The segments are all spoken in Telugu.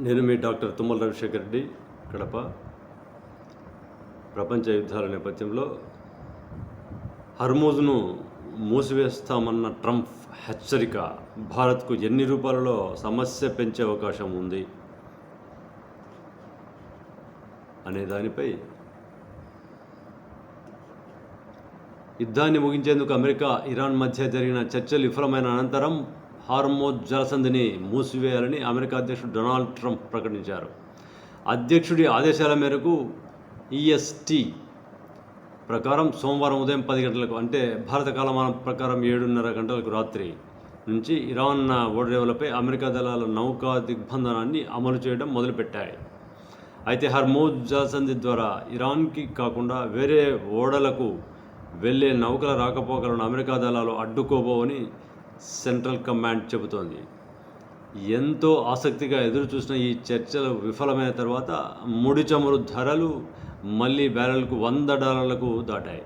నేను మీ డాక్టర్ తుమ్మల రవిశేఖర్ రెడ్డి, కడప. ప్రపంచ యుద్ధాల నేపథ్యంలో హర్మూజ్ను మూసివేస్తామన్న ట్రంప్ హెచ్చరిక భారత్కు ఎన్ని రూపాయలలో సమస్య పెంచే అవకాశం ఉంది అనే దానిపై యుద్ధాన్ని ముగించేందుకు అమెరికా, ఇరాన్ మధ్య జరిగిన చర్చలు విఫలమైన అనంతరం హార్మోజ్ జలసంధిని మూసివేయాలని అమెరికా అధ్యక్షుడు డొనాల్డ్ ట్రంప్ ప్రకటించారు. అధ్యక్షుడి ఆదేశాల మేరకు ఈఎస్టీ ప్రకారం సోమవారం ఉదయం 10 గంటలకు, అంటే భారత కాలమానం ప్రకారం 7:30 గంటలకు రాత్రి నుంచి ఇరాన్ ఓడరేవులపై అమెరికా దళాల నౌకా దిగ్బంధనాన్ని అమలు చేయడం మొదలుపెట్టాయి. అయితే హర్మూజ్ జలసంధి ద్వారా ఇరాన్కి కాకుండా వేరే ఓడలకు వెళ్లే నౌకల రాకపోకలను అమెరికా దళాలు అడ్డుకోబోవని సెంట్రల్ కమాండ్ చెబుతోంది. ఎంతో ఆసక్తిగా ఎదురుచూసిన ఈ చర్చలు విఫలమైన తర్వాత ముడి చమురు ధరలు మళ్ళీ బ్యారెల్కు $100 దాటాయి.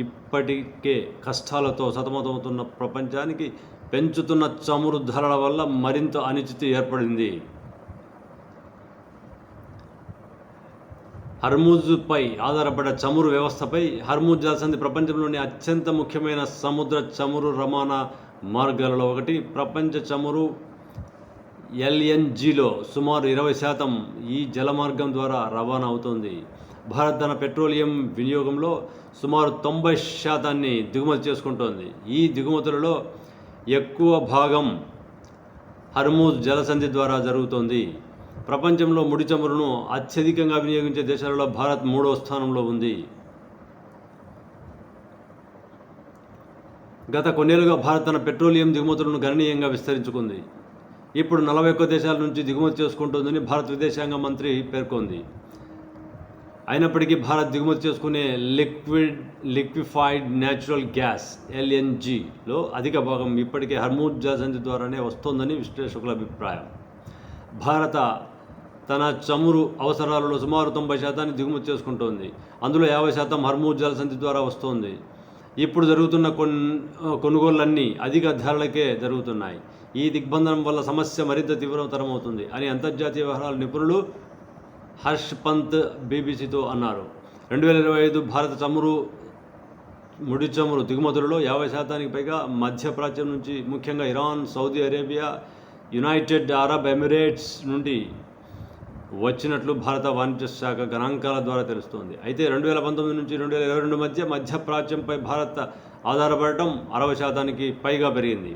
ఇప్పటికే కష్టాలతో సతమతమవుతున్న ప్రపంచానికి పెంచుతున్న చమురు ధరల వల్ల మరింత అనిశ్చితి ఏర్పడింది. హర్మూజ్పై ఆధారపడ్డ చమురు వ్యవస్థపై హర్మూజ్ జలసంధి ప్రపంచంలోని అత్యంత ముఖ్యమైన సముద్ర చమురు రవాణా మార్గాలలో ఒకటి. ప్రపంచ చమురు ఎల్ఎన్జీలో సుమారు 20% ఈ జలమార్గం ద్వారా రవాణా అవుతోంది. భారత్ తన పెట్రోలియం వినియోగంలో సుమారు 90% దిగుమతి చేసుకుంటోంది. ఈ దిగుమతులలో ఎక్కువ భాగం హర్మూజ్ జలసంధి ద్వారా జరుగుతోంది. ప్రపంచంలో ముడి చమురును అత్యధికంగా వినియోగించే దేశాలలో భారత్ 3వ స్థానంలో ఉంది. గత కొన్నేళ్లుగా భారత్ తన పెట్రోలియం దిగుమతులను గణనీయంగా విస్తరించుకుంది. ఇప్పుడు 41 దేశాల నుంచి దిగుమతి చేసుకుంటుందని భారత విదేశాంగ మంత్రి పేర్కొంది. అయినప్పటికీ భారత్ దిగుమతి చేసుకునే లిక్విఫైడ్ న్యాచురల్ గ్యాస్ ఎల్ఎన్జీలో అధిక భాగం ఇప్పటికే హర్మూజ్ జలసంధి ద్వారానే వస్తోందని విశ్లేషకుల అభిప్రాయం. భారత తన చమురు అవసరాలలో సుమారు 90% దిగుమతి చేసుకుంటోంది. అందులో 50% హర్మూజ్ జలసంధి ద్వారా వస్తోంది. ఇప్పుడు జరుగుతున్న కొనుగోళ్లన్నీ అధిక ధరలకే జరుగుతున్నాయి. ఈ దిగ్బంధనం వల్ల సమస్య మరింత తీవ్రతరమవుతుంది అని అంతర్జాతీయ వ్యవహారాల నిపుణులు హర్ష్ పంత్ బీబీసీతో అన్నారు. 2025 భారత ముడి చమురు దిగుమతులలో 50% పైగా మధ్యప్రాచ్యం నుంచి, ముఖ్యంగా Iran, Saudi Arabia, United Arab Emirates నుండి వచ్చినట్లు భారత వాణిజ్య శాఖ గణాంకాల ద్వారా తెలుస్తోంది. అయితే 2019 నుంచి 2022 మధ్యప్రాచ్యంపై భారత్ ఆధారపడటం 60% పైగా పెరిగింది.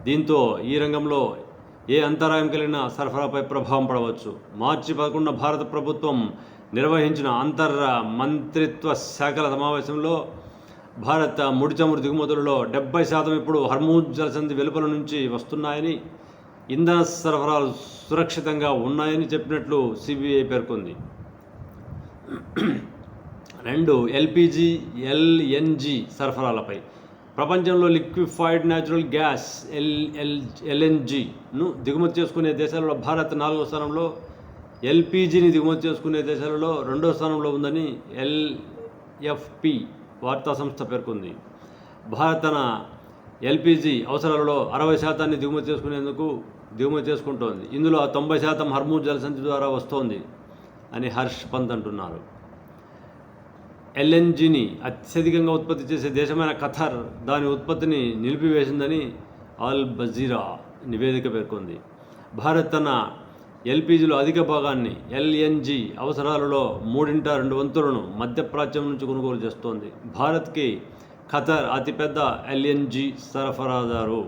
దీంతో ఈ రంగంలో ఏ అంతరాయం కలిగిన సరఫరాపై ప్రభావం పడవచ్చు. మార్చి 11 భారత ప్రభుత్వం నిర్వహించిన అంతర్ మంత్రిత్వ శాఖల సమావేశంలో భారత ముడి చమురు దిగుమతులలో 70% ఇప్పుడు హర్మూజ్ జలసంధి వెలుపల నుంచి వస్తున్నాయని, ఇంధన సరఫరాలు సురక్షితంగా ఉన్నాయని చెప్పినట్లు సిబిఐ పేర్కొంది. 2 ఎల్పిజి, ఎల్ఎన్జి సరఫరాలపై ప్రపంచంలో లిక్విఫైడ్ న్యాచురల్ గ్యాస్ ఎల్ఎన్జిను దిగుమతి చేసుకునే దేశాలలో భారత్ 4వ స్థానంలో, ఎల్పిజిని దిగుమతి చేసుకునే దేశాలలో 2వ స్థానంలో ఉందని ఎల్ఎఫ్పి వార్తా సంస్థ పేర్కొంది. భారత్ తన ఎల్పిజి అవసరాలలో 60% దిగుమతి చేసుకుంటోంది. ఇందులో 90% హర్మూజ్ జలసంధి ద్వారా వస్తోంది అని హర్ష్ పంత్ అంటున్నారు. ఎల్ఎన్జిని అత్యధికంగా ఉత్పత్తి చేసే దేశమైన ఖతర్ దాని ఉత్పత్తిని నిలిపివేసిందని అల్ జజీరా నివేదిక పేర్కొంది. భారత్ తన ఎల్పిజిలో అధిక భాగాన్ని ఎల్ఎన్జి అవసరాలలో 3/2 మధ్యప్రాచ్యం నుంచి కొనుగోలు చేస్తోంది. భారత్కి ఖతర్ అతిపెద్ద ఎల్ఎన్జి సరఫరాదారు.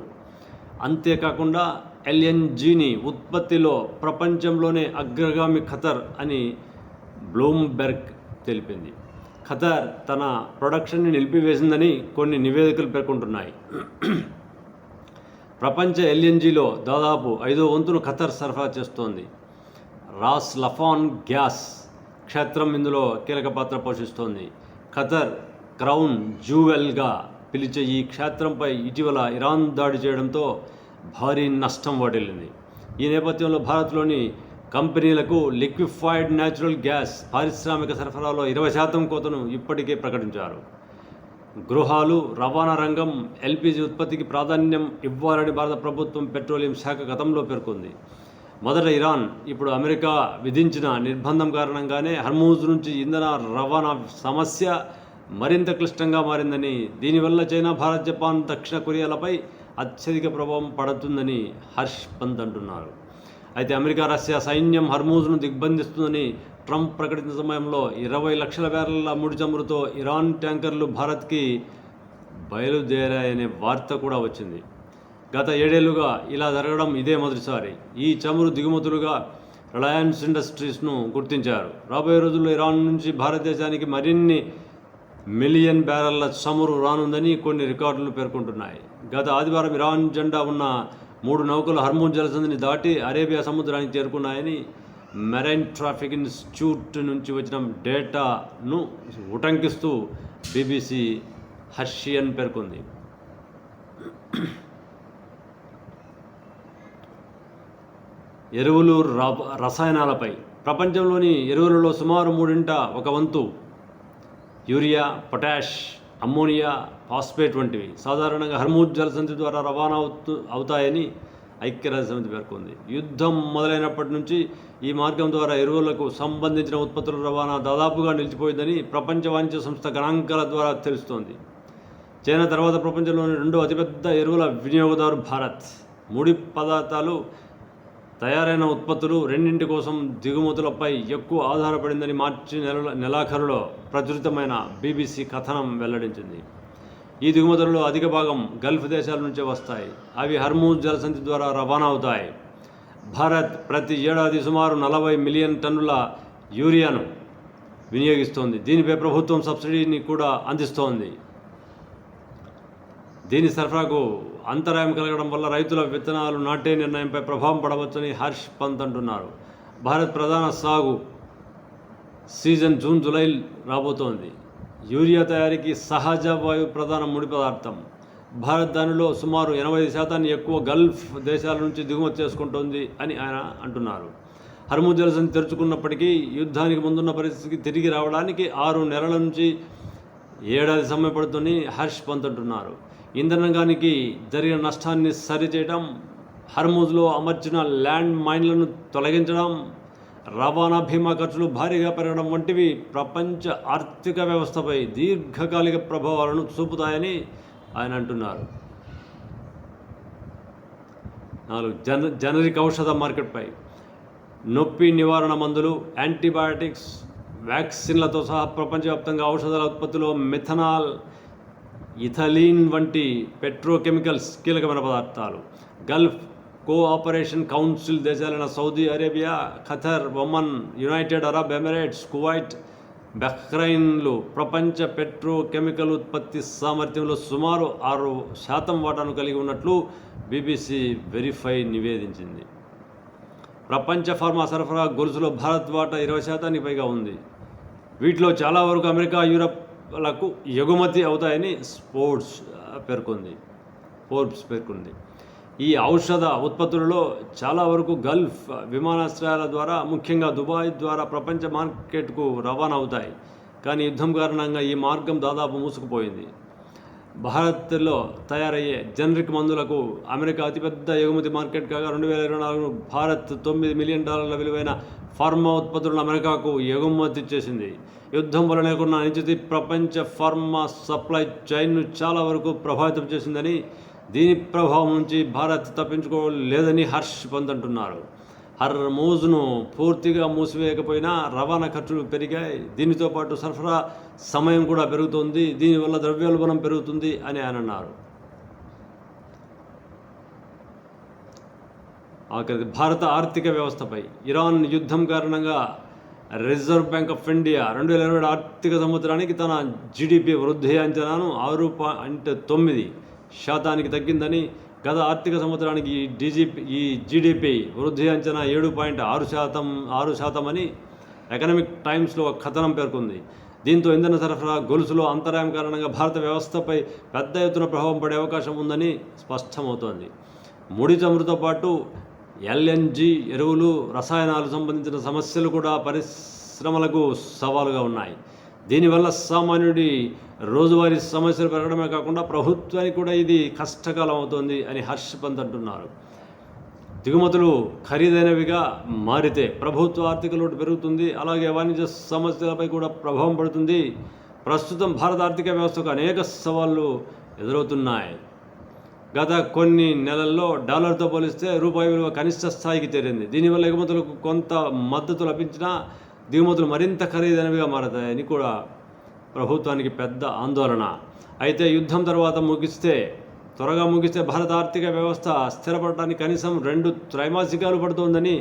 అంతేకాకుండా ఎల్ఎన్జిని ఉత్పత్తిలో ప్రపంచంలోనే అగ్రగామి ఖతర్ అని బ్లూంబెర్గ్ తెలిపింది. ఖతర్ తన ప్రొడక్షన్ని నిలిపివేసిందని కొన్ని నివేదికలు పేర్కొంటున్నాయి. ప్రపంచ ఎల్ఎన్జిలో దాదాపు 5వ వంతును ఖతర్ సరఫరా చేస్తోంది. రాస్ లఫాన్ గ్యాస్ క్షేత్రం ఇందులో కీలక పాత్ర పోషిస్తోంది. ఖతర్ క్రౌన్ జ్యువెల్గా పిలిచే ఈ క్షేత్రంపై ఇటీవల ఇరాన్ దాడి చేయడంతో భారీ నష్టం వాటిల్లింది. ఈ నేపథ్యంలో భారత్లోని కంపెనీలకు లిక్విఫైడ్ న్యాచురల్ గ్యాస్ పారిశ్రామిక సరఫరాలో 20% కోతను ఇప్పటికే ప్రకటించారు. గృహాలు, రవాణా రంగం ఎల్పిజి ఉత్పత్తికి ప్రాధాన్యం ఇవ్వాలని భారత ప్రభుత్వం పెట్రోలియం శాఖ గతంలో పేర్కొంది. మొదట ఇరాన్, ఇప్పుడు అమెరికా విధించిన నిర్బంధం కారణంగానే హర్మూజ్ నుంచి ఇంధన రవాణా సమస్య మరింత క్లిష్టంగా మారిందని, దీనివల్ల చైనా, భారత్, జపాన్, దక్షిణ కొరియాలపై అత్యధిక ప్రభావం పడుతుందని హర్ష్ పంత్ అంటున్నారు. అయితే అమెరికా, రష్యా సైన్యం హర్మూజ్ను దిగ్బంధిస్తుందని ట్రంప్ ప్రకటించిన సమయంలో 20 లక్షల బ్యారెల్ల ముడి చమురుతో ఇరాన్ ట్యాంకర్లు భారత్కి బయలుదేరాయనే వార్త కూడా వచ్చింది. గత 7 ఏళ్లుగా ఇలా జరగడం ఇదే మొదటిసారి. ఈ చమురు దిగుమతులుగా రిలయన్స్ ఇండస్ట్రీస్ను గుర్తించారు. రాబోయే రోజుల్లో ఇరాన్ నుంచి భారతదేశానికి మరిన్ని మిలియన్ బ్యారెల్ల చమురు రానుందని కొన్ని రికార్డులు పేర్కొంటున్నాయి. గత ఆదివారం ఇరాన్ జెండా ఉన్న 3 నౌకలు హర్మూజ్ జలసంధిని దాటి అరేబియా సముద్రానికి చేరుకున్నాయని మెరైన్ ట్రాఫిక్ ఇన్స్టిట్యూట్ నుంచి వచ్చిన డేటాను ఉటంకిస్తూ BBC హర్షియన్ పేర్కొంది. ఎరువులు, రసాయనాలపై ప్రపంచంలోని ఎరువులలో సుమారు 1/3 యూరియా, పొటాష్, అమ్మోనియా, ఫాస్ఫేట్ వంటివి సాధారణంగా హర్మూజ్ జలసంధి ద్వారా రవాణా అవుతాయని ఐక్యరాజ్యసమితి పేర్కొంది. యుద్ధం మొదలైనప్పటి నుంచి ఈ మార్గం ద్వారా ఎరువులకు సంబంధించిన ఉత్పత్తుల రవాణా దాదాపుగా నిలిచిపోయిందని ప్రపంచ వాణిజ్య సంస్థ గణాంకాల ద్వారా తెలుస్తోంది. చైనా తర్వాత ప్రపంచంలోని 2వ అతిపెద్ద ఎరువుల వినియోగదారు భారత్. ముడి పదార్థాలు, తయారైన ఉత్పత్తులు రెండింటి కోసం దిగుమతులపై ఎక్కువ ఆధారపడిందని మార్చి నెలాఖరులో ప్రచురితమైన BBC కథనం వెల్లడించింది. ఈ దిగుమతులలో అధిక భాగం గల్ఫ్ దేశాల నుంచే వస్తాయి. అవి హర్మూజ్ జలసంధి ద్వారా రవాణా అవుతాయి. భారత్ ప్రతి ఏడాది సుమారు 40 మిలియన్ టన్నుల యూరియాను వినియోగిస్తోంది. దీనిపై ప్రభుత్వం సబ్సిడీని కూడా అందిస్తోంది. దీని సరఫరాకు అంతరాయం కలగడం వల్ల రైతుల విత్తనాలు నాటే నిర్ణయంపై ప్రభావం పడవచ్చని హర్ష్ పంత్ అంటున్నారు. భారత్ ప్రధాన సాగు సీజన్ జూన్, జూలై రాబోతోంది. యూరియా తయారీకి సహజ వాయు ప్రధాన ముడి పదార్థం. భారత్ దానిలో సుమారు 80% ఎక్కువ గల్ఫ్ దేశాల నుంచి దిగుమతి చేసుకుంటోంది అని ఆయన అంటున్నారు. హర్మూజ్ జలసంధి తెరుచుకున్నప్పటికీ యుద్ధానికి ముందున్న పరిస్థితికి తిరిగి రావడానికి 6 నెలల నుంచి 7 ఏడాది సమయం పడుతుందని హర్ష్ పంత్ అంటున్నారు. ఇంధనానికి జరిగిన నష్టాన్ని సరిచేయడం, హర్మూజ్లో అమర్చిన ల్యాండ్ మైన్లను తొలగించడం, రవాణా బీమా ఖర్చులు భారీగా పెరగడం వంటివి ప్రపంచ ఆర్థిక వ్యవస్థపై దీర్ఘకాలిక ప్రభావాలను చూపుతాయని ఆయన అంటున్నారు. 4. జనరిక్ ఔషధ మార్కెట్పై నొప్పి నివారణ మందులు, యాంటీబయాటిక్స్, వ్యాక్సిన్లతో సహా ప్రపంచవ్యాప్తంగా ఔషధాల ఉత్పత్తిలో మిథనాల్, ఇథలీన్ వంటి పెట్రోకెమికల్స్ కీలకమైన పదార్థాలు. గల్ఫ్ కోఆపరేషన్ కౌన్సిల్ దేశాలైన Saudi Arabia, Qatar, Oman, United Arab Emirates, Kuwait, బహ్రెయిన్లు ప్రపంచ పెట్రోకెమికల్ ఉత్పత్తి సామర్థ్యంలో సుమారు 6% వాటాను కలిగి ఉన్నట్లు BBC వెరిఫై నివేదించింది. ప్రపంచ ఫార్మా సరఫరా గొలుసులో భారత్ వాటా 20% పైగా ఉంది. వీటిలో చాలా వరకు అమెరికా, యూరప్లకు ఎగుమతి అవుతాయని ఫోర్బ్స్ పేర్కొంది. ఈ ఔషధ ఉత్పత్తులలో చాలా వరకు గల్ఫ్ విమానాశ్రయాల ద్వారా, ముఖ్యంగా దుబాయ్ ద్వారా ప్రపంచ మార్కెట్కు రవాణా అవుతాయి. కానీ యుద్ధం కారణంగా ఈ మార్గం దాదాపు మూసుకుపోయింది. భారత్లో తయారయ్యే జనరిక్ మందులకు అమెరికా అతిపెద్ద ఎగుమతి మార్కెట్ కాగా 2024 భారత్ $9 మిలియన్ విలువైన ఫార్మా ఉత్పత్తులను అమెరికాకు ఎగుమతి చేసింది. యుద్ధం వల్ల నెలకొన్న అనిశ్చితి ప్రపంచ ఫార్మా సప్లై చైన్ను చాలా వరకు ప్రభావితం చేసిందని, దీని ప్రభావం నుంచి భారత్ తప్పించుకోలేదని హర్ష్ పంత్ అంటున్నారు. హర్మూజ్ను పూర్తిగా మూసివేయకపోయినా రవాణా ఖర్చులు పెరిగాయి. దీనితో పాటు సరఫరా సమయం కూడా పెరుగుతుంది. దీనివల్ల ద్రవ్యోల్బణం పెరుగుతుంది అని ఆయన అన్నారు. ఆఖరి భారత ఆర్థిక వ్యవస్థపై ఇరాన్ యుద్ధం కారణంగా రిజర్వ్ బ్యాంక్ ఆఫ్ ఇండియా 2027 ఆర్థిక సంవత్సరానికి తన GDP వృద్ధి అంచనాను 6.9% తగ్గిందని, గత ఆర్థిక సంవత్సరానికి ఈ GDP వృద్ధి అంచనా 7.6% అని ఎకనామిక్ టైమ్స్లో కథనం పేర్కొంది. దీంతో ఇంధన సరఫరా గొలుసులో అంతరాయం కారణంగా భారత వ్యవస్థపై పెద్ద ఎత్తున ప్రభావం పడే అవకాశం ఉందని స్పష్టమవుతోంది. ముడి చమురుతో పాటు LNG, ఎరువులు, రసాయనాలు సంబంధించిన సమస్యలు కూడా పరిశ్రమలకు సవాలుగా ఉన్నాయి. దీనివల్ల సామాన్యుడి రోజువారీ సమస్యలు పెరగడమే కాకుండా ప్రభుత్వానికి కూడా ఇది కష్టకాలం అవుతోంది అని హర్ష్ పంత్ అంటున్నారు. దిగుమతులు ఖరీదైనవిగా మారితే ప్రభుత్వ ఆర్థిక లోటు పెరుగుతుంది. అలాగే వాణిజ్య సమస్యలపై కూడా ప్రభావం పడుతుంది. ప్రస్తుతం భారత ఆర్థిక వ్యవస్థకు అనేక సవాళ్లు ఎదురవుతున్నాయి. గత కొన్ని నెలల్లో డాలర్తో పోలిస్తే రూపాయి విలువ కనిష్ట స్థాయికి చేరింది. దీనివల్ల ఎగుమతులకు కొంత మద్దతు లభించినా దిగుమతులు మరింత ఖరీదైనవిగా మారతాయని కూడా ప్రభుత్వానికి పెద్ద ఆందోళన. అయితే యుద్ధం తర్వాత త్వరగా ముగిస్తే భారత ఆర్థిక వ్యవస్థ స్థిరపడటానికి కనీసం 2 త్రైమాసికాలు పడుతోందని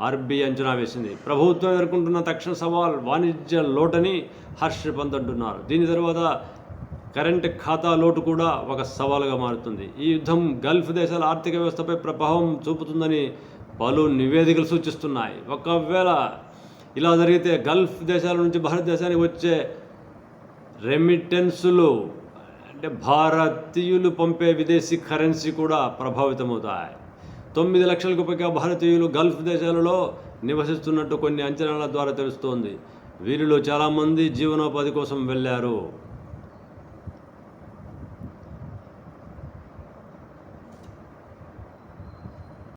ఆర్బీఐ అంచనా వేసింది. ప్రభుత్వం ఎదుర్కొంటున్న తక్షణ సవాల్ వాణిజ్య లోటని హర్ష్ పంత్ అంటున్నారు. దీని తర్వాత కరెంట్ ఖాతా లోటు కూడా ఒక సవాలుగా మారుతుంది. ఈ యుద్ధం గల్ఫ్ దేశాల ఆర్థిక వ్యవస్థపై ప్రభావం చూపుతుందని పలు నివేదికలు సూచిస్తున్నాయి. ఒకవేళ ఇలా జరిగితే గల్ఫ్ దేశాల నుంచి భారతదేశానికి వచ్చే రెమిటెన్సులు అంటే భారతీయులు పంపే విదేశీ కరెన్సీ కూడా ప్రభావితమవుతాయి. 9 లక్షలకు పైగా భారతీయులు గల్ఫ్ దేశాలలో నివసిస్తున్నట్టు కొన్ని అంచనాల ద్వారా తెలుస్తోంది. వీరిలో చాలామంది జీవనోపాధి కోసం వెళ్ళారు.